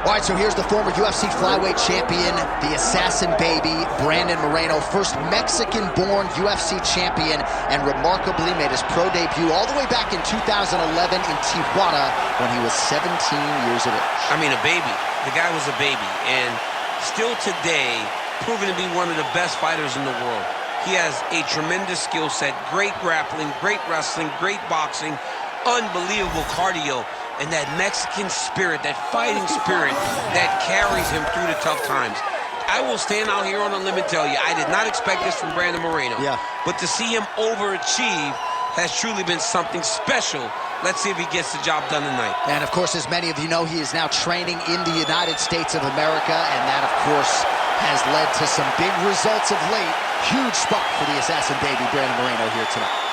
All right, so here's the former UFC flyweight champion, the assassin baby, Brandon Moreno, first Mexican-born UFC champion, and remarkably made his pro debut all the way back in 2011 in Tijuana when he was 17 years of age. I mean, a baby. The guy was a baby, and still today, proven to be one of the best fighters in the world. He has a tremendous skill set, great grappling, great wrestling, great boxing, unbelievable cardio, and that Mexican spirit, that fighting spirit that carries him through the tough times. I will stand out here on a limb and tell you, I did not expect this from Brandon Moreno. Yeah. But to see him overachieve has truly been something special. Let's see if he gets the job done tonight. And of course, as many of you know, he is now training in the United States of America, and that, of course, has led to some big results of late. Huge spot for the assassin baby, Brandon Moreno, here tonight.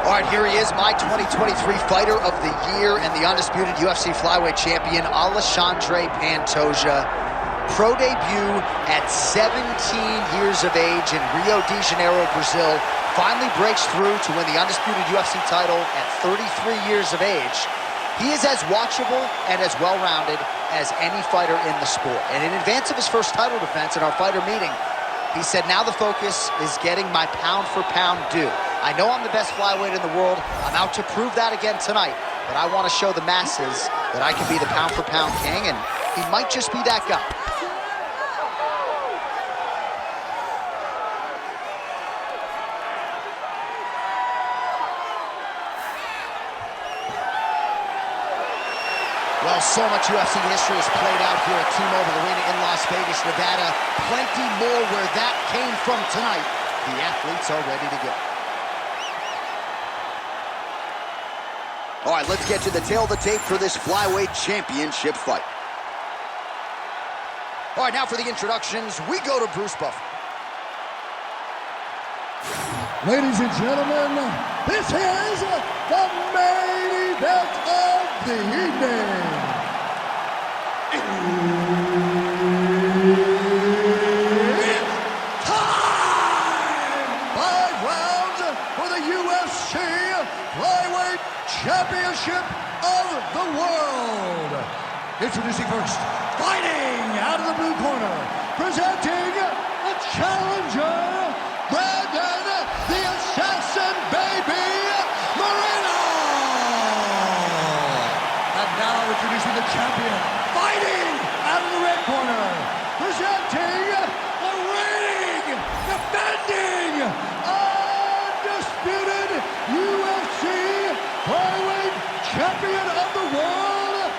All right, here he is, my 2023 Fighter of the Year and the undisputed UFC flyweight champion, Alexandre Pantoja. Pro debut at 17 years of age in Rio de Janeiro, Brazil. Finally breaks through to win the undisputed UFC title at 33 years of age. He is as watchable and as well-rounded as any fighter in the sport. And in advance of his first title defense in our fighter meeting, he said, now the focus is getting my pound-for-pound due. I know I'm the best flyweight in the world. I'm out to prove that again tonight. But I want to show the masses that I can be the pound-for-pound king, and he might just be that guy. Well, so much UFC history has played out here at T-Mobile Arena in Las Vegas, Nevada. Plenty more where that came from tonight. The athletes are ready to go. All right, let's get to the tail of the tape for this flyweight championship fight. All right, now for the introductions, we go to Bruce Buffer. Ladies and gentlemen, this is the main event of the evening. It's time! 5 rounds for the UFC Flyweight Championship of the World. Introducing first, fighting out of the blue corner, presenting the challenger, Brandon the Assassin Baby Moreno. And now introducing the champion, fighting out of the red corner, presenting the reigning, defending, undisputed UFC flyweight champion of the world,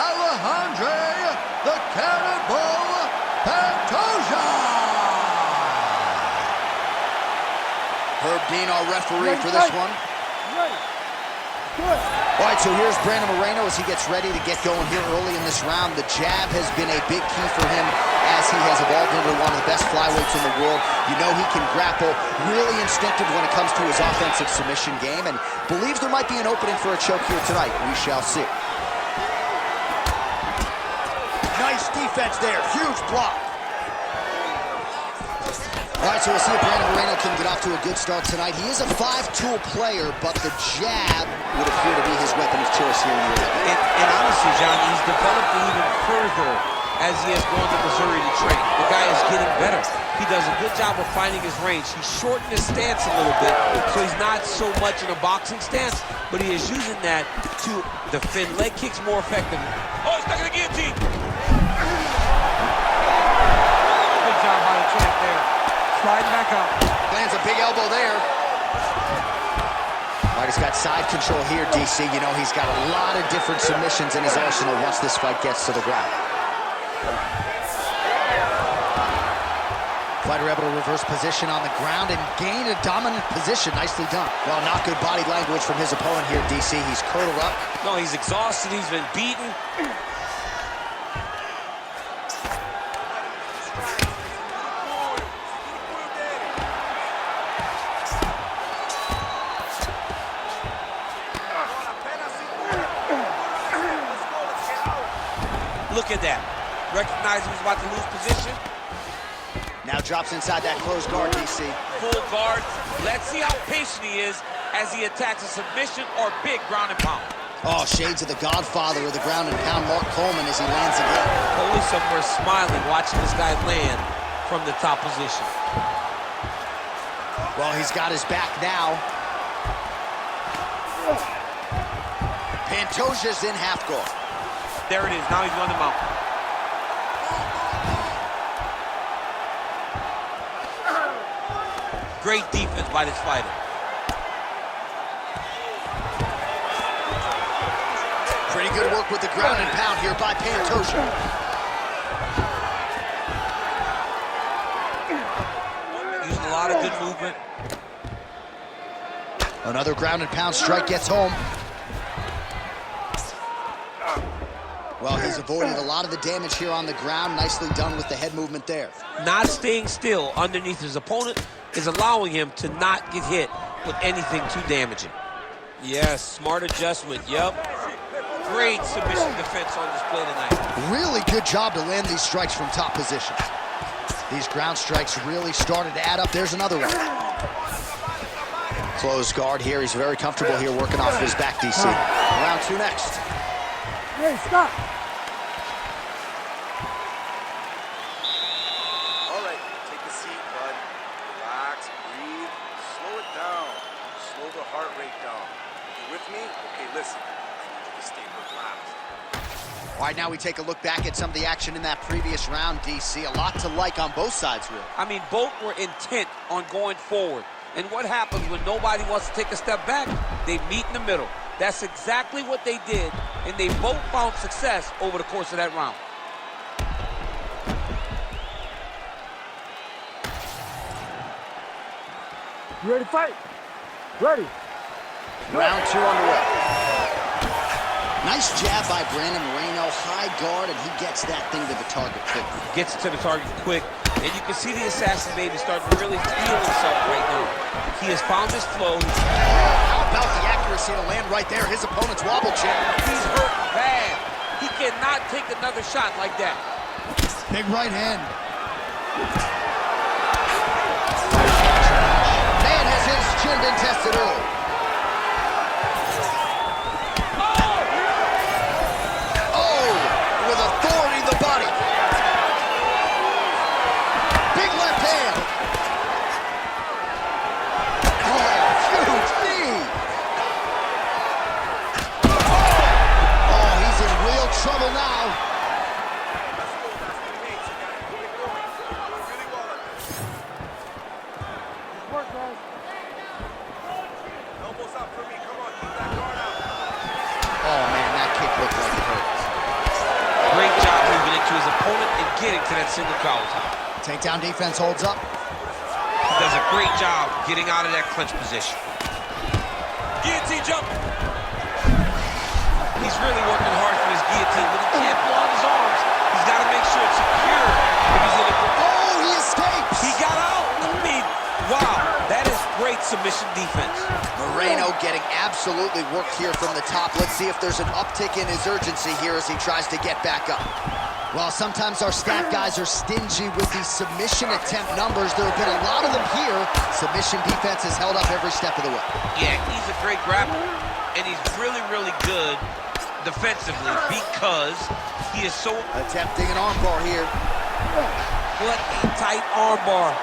Alexandre the Cannibal Pantoja. Herb Dean, our referee for this one. All right, so here's Brandon Moreno as he gets ready to get going here early in this round. The jab has been a big key for him as he has evolved into one of the best flyweights in the world. You know he can grapple, really instinctive when it comes to his offensive submission game, and believes there might be an opening for a choke here tonight. We shall see. Nice defense there, huge block. All right, so we'll see if Brandon Moreno can get off to a good start tonight. He is a 5-tool player, but the jab would appear to be his weapon of choice here in the ring. And honestly, John, he's developed it even further as he has gone to Missouri to train. The guy is getting better. He does a good job of finding his range. He shortened his stance a little bit, so he's not so much in a boxing stance, but he is using that to defend leg kicks more effectively. Oh, he's stuck in the guillotine. Good job by the champ there. Sliding back up. Lands a big elbow there. All right, he's got side control here, DC. You know, he's got a lot of different submissions in his arsenal once this fight gets to the ground. Fighter able to reverse position on the ground and gain a dominant position. Nicely done. Well, not good body language from his opponent here, DC. He's curled up. No, he's exhausted. He's been beaten. Look at that. Recognized he was about to lose position. Now drops inside that closed guard, DC. Full guard. Let's see how patient he is as he attacks a submission or big ground and pound. Oh, shades of the godfather of the ground and pound, Mark Coleman, as he lands again. Totally somewhere smiling, watching this guy land from the top position. Well, he's got his back now. Pantoja's in half guard. There it is. Now he's on the mount. Great defense by this fighter. Pretty good work with the ground and pound here by Pantoja. Using a lot of good movement. Another ground and pound strike gets home. Well, he's avoided a lot of the damage here on the ground. Nicely done with the head movement there. Not Staying still underneath his opponent is allowing him to not get hit with anything too damaging. Yes, smart adjustment, yep. Great submission defense on display tonight. Really good job to land these strikes from top positions. These ground strikes really started to add up. There's another one. Closed guard here. He's very comfortable here working off of his back, DC. Round two next. Hey, stop. All right, take a seat, bud. Relax, breathe, slow it down. Slow the heart rate down. You with me? Okay, listen. I need you to stay relaxed. All right, now we take a look back at some of the action in that previous round, DC. A lot to like on both sides, really. I mean, both were intent on going forward. And what happens when nobody wants to take a step back? They meet in the middle. That's exactly what they did, and they both found success over the course of that round. You ready to fight? Ready. Round two underway. Nice jab by Brandon Moreno. High guard, and he gets that thing to the target quick. Gets to the target quick, and you can see the assassin baby starting to really feel himself right now. He has found his flow. How about the accuracy to land right there? His opponent's wobble chair. He's hurt bad. He cannot take another shot like that. Big right hand. Man, has his chin been tested early. Oh, with authority to the body. Big left hand. Oh, huge knee. Oh, he's in real trouble now. Work, guys. Elbows up for me. Come on, keep that guard out. Oh, man, that kick looked like it hurt. Great job moving into his opponent and getting to that single collar top. Takedown defense holds up. He does a great job getting out of that clinch position. Guillotine jump. He's really working hard for his guillotine, but he can't blow out his arms. He's got to make sure it's secure if he's in the... Oh, he escapes! He got out. I mean, wow, that is great submission defense. Moreno getting absolutely worked here from the top. Let's see if there's an uptick in his urgency here as he tries to get back up. Well, sometimes our stat guys are stingy with these submission attempt numbers. There have been a lot of them here. Submission defense has held up every step of the way. Yeah, he's a great grappler, and he's really, really good defensively because he is so... Attempting an armbar here. What a tight armbar.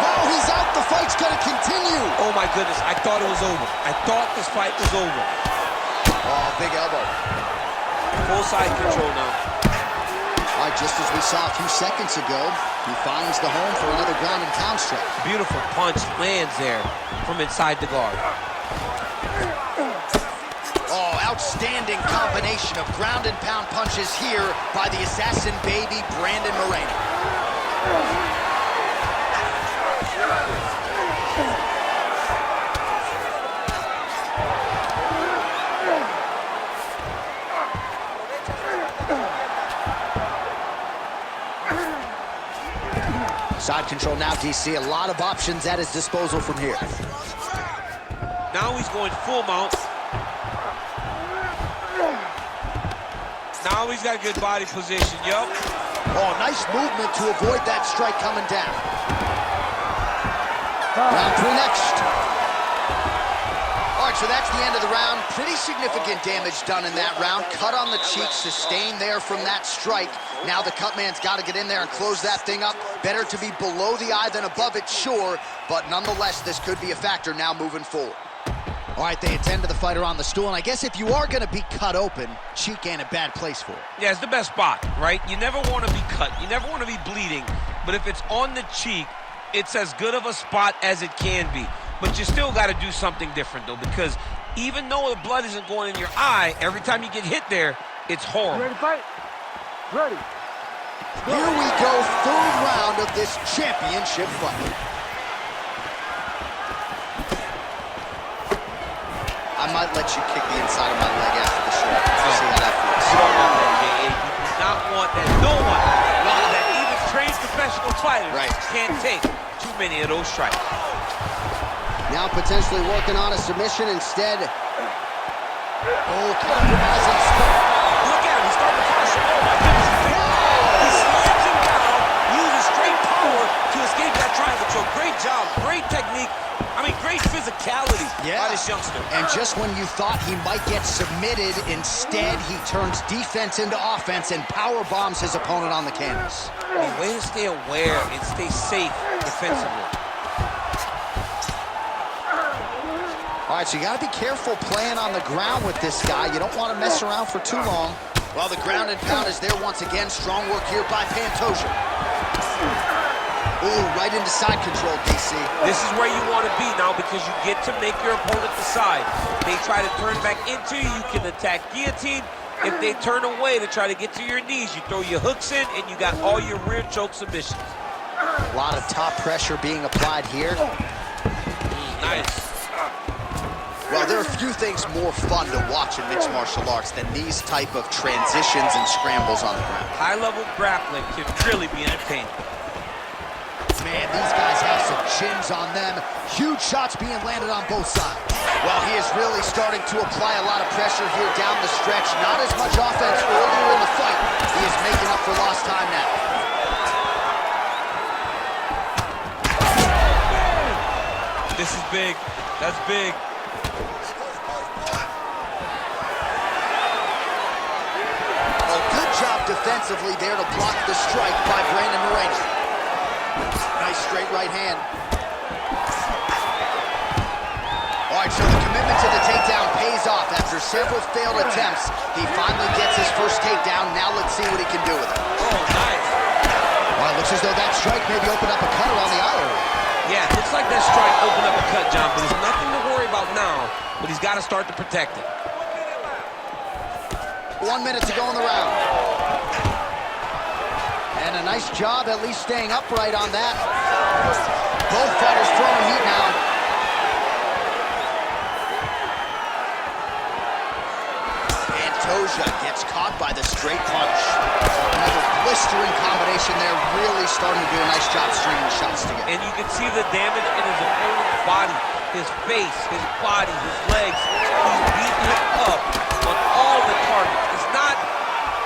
Wow, he's out. The fight's going to continue. Oh, my goodness. I thought it was over. I thought this fight was over. Oh, big elbow. Full side control now. All right, just as we saw a few seconds ago, he finds the home for another ground and pound strike. Beautiful punch lands there from inside the guard. Oh, outstanding combination of ground and pound punches here by the assassin baby, Brandon Moreno. Side control now, DC. A lot of options at his disposal from here. Now he's going full mount. Now he's got a good body position, yup. Oh, nice movement to avoid that strike coming down. Round 3 next. All right, so that's the end of the round. Pretty significant damage done in that round. Cut on the cheek, sustained there from that strike. Now the cut man's got to get in there and close that thing up. Better to be below the eye than above it, sure, but nonetheless, this could be a factor now moving forward. All right, they attend to the fighter on the stool, and I guess if you are going to be cut open, cheek ain't a bad place for it. Yeah, it's the best spot, right? You never want to be cut. You never want to be bleeding, but if it's on the cheek, it's as good of a spot as it can be. But you still got to do something different, though, because even though the blood isn't going in your eye, every time you get hit there, it's horrible. Ready to fight? Ready. Here we go, 3rd round of this championship fight. I might let you kick the inside of my leg after the show. See how that feels. You don't want that, J.A. You do not want that. No one that even trained professional fighters can't take too many of those strikes. Now potentially working on a submission instead. Oh, compromising spot. Look at him. He's starting to pressure. Oh, my goodness. He slams him down, uses straight power to escape that triangle choke. Great job. Great technique. I mean, great physicality by this youngster. And just when you thought he might get submitted, instead he turns defense into offense and power bombs his opponent on the canvas. I mean, way to stay aware and stay safe defensively. All right, so you got to be careful playing on the ground with this guy. You don't want to mess around for too long. Well, the ground and pound is there once again. Strong work here by Pantoja. Ooh, right into side control, DC. This is where you want to be now because you get to make your opponent decide. They try to turn back into you, you can attack guillotine. If they turn away to try to get to your knees, you throw your hooks in and you got all your rear choke submissions. A lot of top pressure being applied here. Nice. Well, there are a few things more fun to watch in mixed martial arts than these type of transitions and scrambles on the ground. High-level grappling can really be entertaining. Man, these guys have some chins on them. Huge shots being landed on both sides. Well, he is really starting to apply a lot of pressure here down the stretch. Not as much offense earlier in the fight. He is making up for lost time now. This is big. That's big. Well, good job defensively there to block the strike by Brandon Moreno. Nice straight right hand. All right, so the commitment to the takedown pays off. After several failed attempts, he finally gets his first takedown. Now let's see what he can do with it. Oh, nice. Well, it looks as though that strike maybe opened up a cut around the eye area. Yeah, it looks like that strike opened up a cut, John, but there's nothing to worry about now, but he's got to start to protect it. 1 minute to go in the round. And a nice job at least staying upright on that. Both fighters throwing heat now. Pantoja gets caught by the straight punch. Another blistering combination there, really starting to do a nice job stringing the shots together. And you can see the damage in his opponent's body, his face, his body, his legs. He's beating him up on all the targets. It's not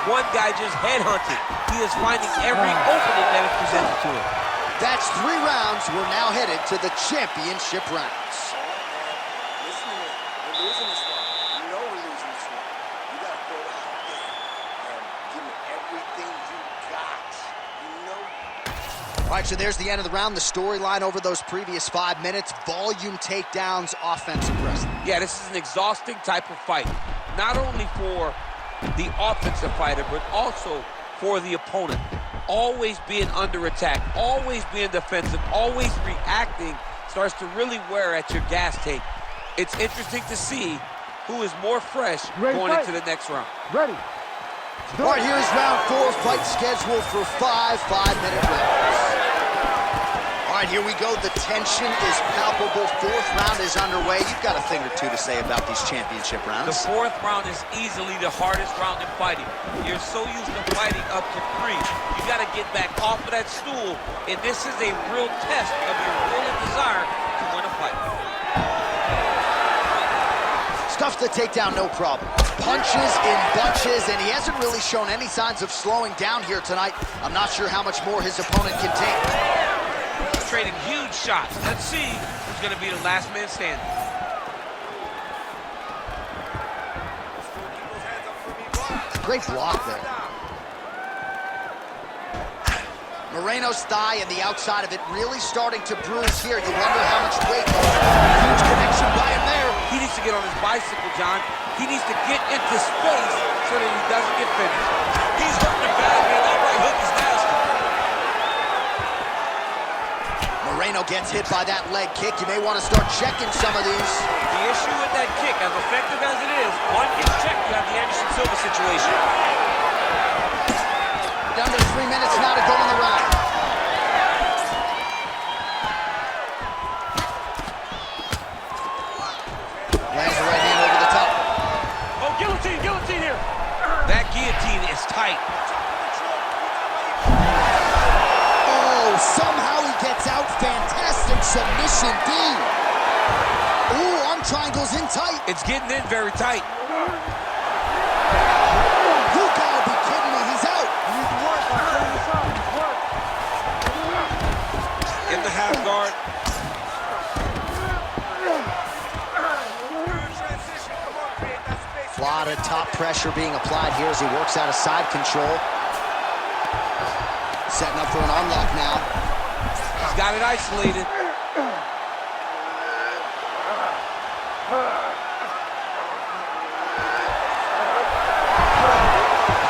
one guy just headhunted. He is finding every opening that is presented to him. That's 3 rounds. We're now headed to the championship rounds. Listen to me. We're losing this one. You know we're losing this one. You got to go out there and give me everything you got. You know? All right, so there's the end of the round. The storyline over those previous 5 minutes. Volume takedowns, offensive wrestling. Yeah, this is an exhausting type of fight. Not only for the offensive fighter, but also for the opponent. Always being under attack, always being defensive, always reacting starts to really wear at your gas tank. It's interesting to see who is more fresh going into the next round. Ready. All right, here's round 4, fight scheduled for 5 5-minute rounds. All right, here we go. The tension is palpable. 4th round is underway. You've got a thing or two to say about these championship rounds. The 4th round is easily the hardest round in fighting. You're so used to fighting up to 3. You got to get back off of that stool, and this is a real test of your will and desire to win a fight. Stuffs the takedown, no problem. punches in bunches, and he hasn't really shown any signs of slowing down here tonight. I'm not sure how much more his opponent can take. Trading huge shots. Let's see who's going to be the last man standing. Great block there. Moreno's thigh and the outside of it really starting to bruise here. You wonder how much weight. Huge connection by him there. He needs to get on his bicycle, John. He needs to get into space so that he doesn't get finished. He's hurting the bad man. That right hook is nasty. Moreno gets hit by that leg kick. You may want to start checking some of these. The issue with that kick, as effective as it is, one gets checked, you have the Anderson Silva situation. Down to 3 minutes now to go in the round. Lands the right hand over the top. Oh, guillotine here. That guillotine is tight. Oh, somehow he gets out. Fantastic submission, D. Ooh, arm triangles in tight. It's getting in very tight. You gotta be kidding me, he's out. In the half guard. A lot of top pressure being applied here as he works out of side control. Setting up for an unlock now. He's got it isolated.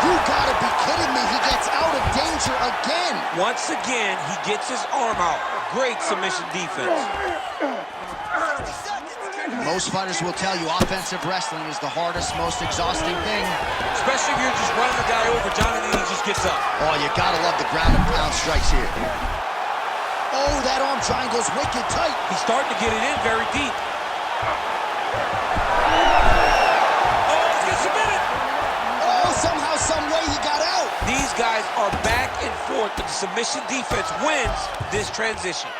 You gotta be kidding me, he gets out of danger again. Once again, he gets his arm out. Great submission defense. Most fighters will tell you offensive wrestling is the hardest, most exhausting thing. Especially if you're just running the guy over, John, and then he just gets up. Oh, you gotta love the ground and pound strikes here. Oh, that arm triangle's wicked tight. He's starting to get it in very deep. Somehow, some way he got out. These guys are back and forth, but the submission defense wins this transition.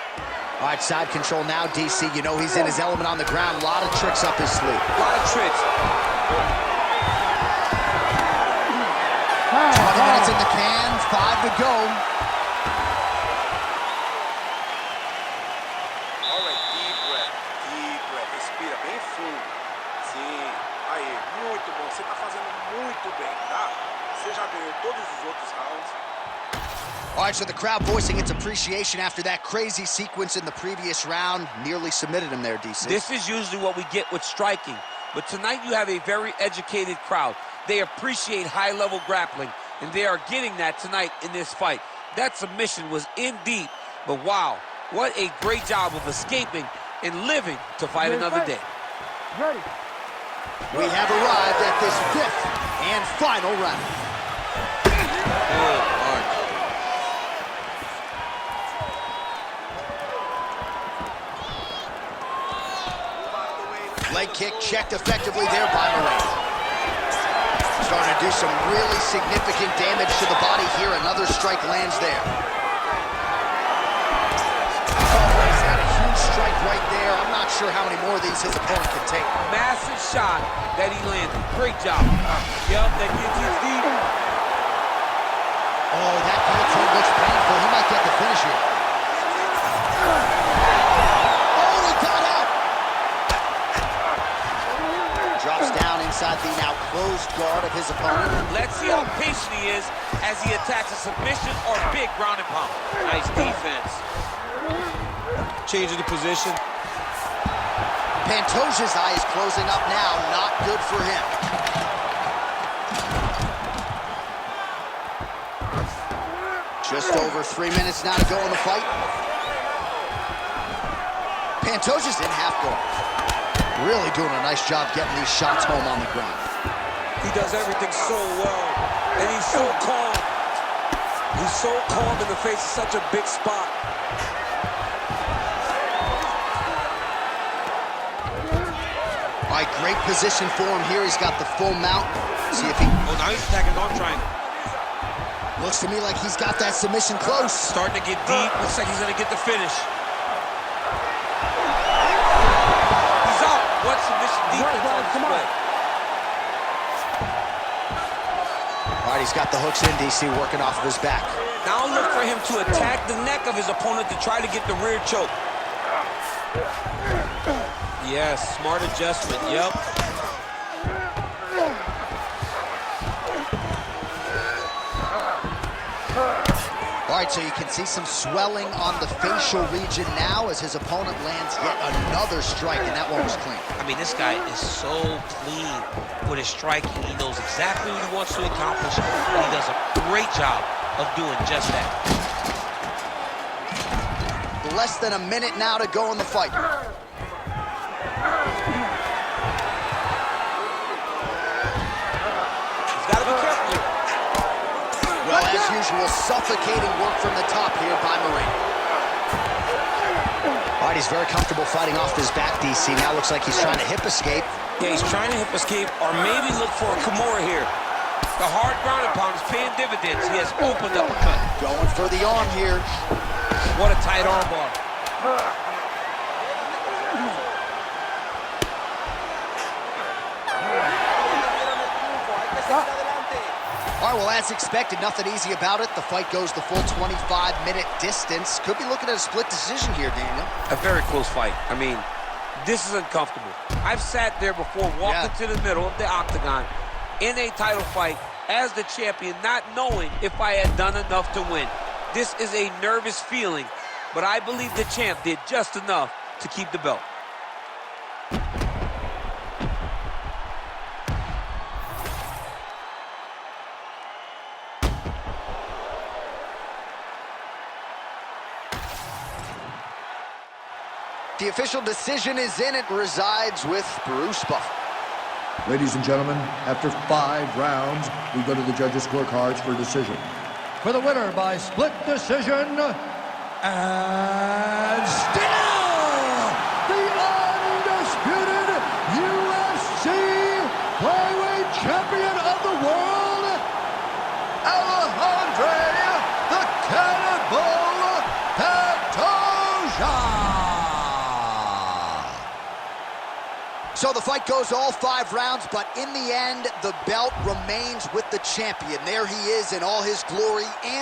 All right, side control now, DC. You know he's in his element on the ground. A lot of tricks up his sleeve. A lot of tricks. 20 minutes in the can, 5 to go. All right, deep breath, deep breath. Respira bem fundo. Sim, aí, muito bom. Você tá fazendo muito bem, tá? Você já ganhou todos os outros rounds. All right, so the crowd voicing its appreciation after that crazy sequence in the previous round. Nearly submitted him there, DC. This is usually what we get with striking. But tonight you have a very educated crowd. They appreciate high-level grappling, and they are getting that tonight in this fight. That submission was in deep, but wow, what a great job of escaping and living to fight another day. Ready. We have arrived at this 5th and final round. Good march. Leg kick checked effectively there by Moreno. Starting to do some really significant damage to the body here. Another strike lands there. Oh, he's had a huge strike right there. I'm not sure how many more of these his opponent can take. Massive shot that he landed. Great job. Yup, that guillotine's deep. Oh, that guillotine looks painful. He might get the finish here. Oh, he got out. Drops down inside the now closed guard of his opponent. Let's see how patient he is as he attacks a submission or big ground and pound. Nice defense. Changing the position. Pantoja's eye is closing up now. Not good for him. Just over 3 minutes now to go in the fight. Pantoja's in half guard. Really doing a nice job getting these shots home on the ground. He does everything so well, and he's so calm. He's so calm in the face of such a big spot. All right, great position for him here. He's got the full mount. See if he... Oh, now he's attacking arm triangle. Looks to me like he's got that submission close. Starting to get deep. Looks like he's going to get the finish. He's out. What submission defense on display? He's got the hooks in, DC, working off of his back. Now look for him to attack the neck of his opponent to try to get the rear choke. Yes, smart adjustment, yep. All right, so you can see some swelling on the facial region now as his opponent lands yet another strike, and that one was clean. I mean, this guy is so clean with his striking. He knows exactly what he wants to accomplish, and he does a great job of doing just that. Less than a minute now to go in the fight. He's got to be careful here. Well, as usual, suffocating work from the top here by Moreno. All right, he's very comfortable fighting off his back, DC. Now looks like he's trying to hip escape. Yeah, he's trying to hip escape or maybe look for a Kimura here. The hard ground and pound is paying dividends. He has opened up a cut. Going for the arm here. What a tight arm bar. All right, well, as expected, nothing easy about it. The fight goes the full 25-minute distance. Could be looking at a split decision here, Daniel. A very close fight. I mean, this is uncomfortable. I've sat there before, walked into the middle of the octagon in a title fight as the champion, not knowing if I had done enough to win. This is a nervous feeling, but I believe the champ did just enough to keep the belt. The official decision is in. It resides with Bruce Buffer. Ladies and gentlemen, after 5 rounds, we go to the judges' scorecards for decision. For the winner by split decision, and still the undisputed UFC flyweight champion of the world, Alexandre the Cannibal Pantoja. So the fight goes all 5 rounds, but in the end, the belt remains with the champion. There he is in all his glory and